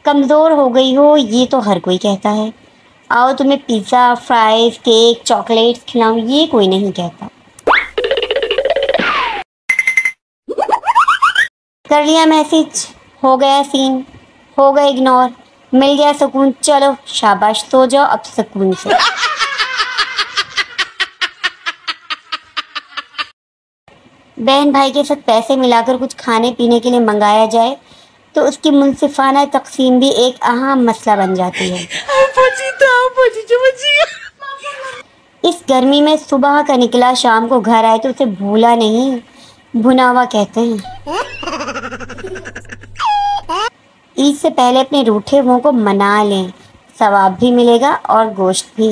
कमज़ोर हो गई हो ये तो हर कोई कहता है। आओ तुम्हें पिज़्ज़ा, फ्राइज़, केक, चॉकलेट्स खिलाऊं ये कोई नहीं कहता। कर लिया मैसेज, हो गया सीन, हो गए इग्नोर, मिल गया सुकून, चलो शाबाश सो जाओ अब सुकून से। बहन भाई के साथ पैसे मिलाकर कुछ खाने पीने के लिए मंगाया जाए तो उसकी मुनसिफाना तकसीम भी एक अहम मसला बन जाती है। इस गर्मी में सुबह का निकला शाम को घर आए तो उसे भूला नहीं भुना हुआ कहते हैं। ईद से पहले अपने रूठे मुंह को मना लें, सवाब भी मिलेगा और गोश्त भी।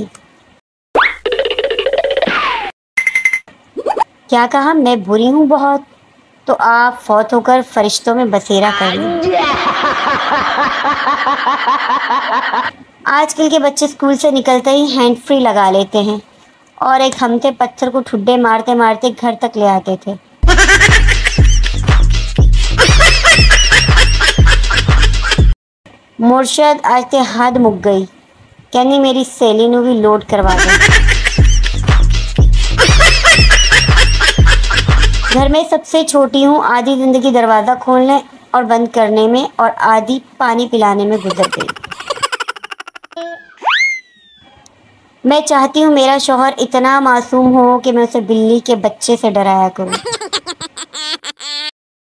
क्या कहा, मैं बुरी हूँ बहुत, तो आप फौत होकर फरिश्तों में बसेरा कर लें। आजकल के बच्चे स्कूल से निकलते ही हैंड फ्री लगा लेते हैं और एक हमते पत्थर को ठुड्डे मारते मारते घर तक ले आते थे। मुर्शद आज ते हद मुक गई, कहनी मेरी सहेली नू भी लोड करवा दे। घर में सबसे छोटी हूँ, आधी जिंदगी दरवाज़ा खोलने और बंद करने में और आधी पानी पिलाने में गुजर गई। मैं चाहती हूँ मेरा शौहर इतना मासूम हो कि मैं उसे बिल्ली के बच्चे से डराया करूँ।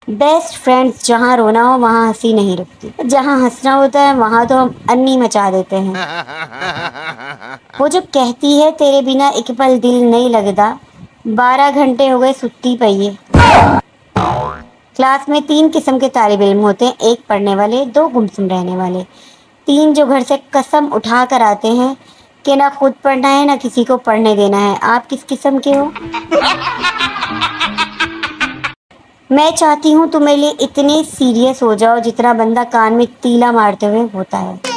बेस्ट फ्रेंड्स, जहाँ रोना हो वहाँ हंसी नहीं रुकती, जहाँ हंसना होता है वहाँ तो हम अन्नी मचा देते हैं। वो जो कहती है तेरे बिना एक पल दिल नहीं लगता, 12 घंटे हो गए सुत्ती पई है। क्लास में 3 किस्म के तालिब इल्म होते हैं, एक पढ़ने वाले, 2 गुमसुम रहने वाले, 3 जो घर से कसम उठा कर आते हैं कि ना खुद पढ़ना है ना किसी को पढ़ने देना है। आप किस किस्म के हो? मैं चाहती हूँ तुम मेरे लिए इतने सीरियस हो जाओ जितना बंदा कान में तीला मारते हुए होता है।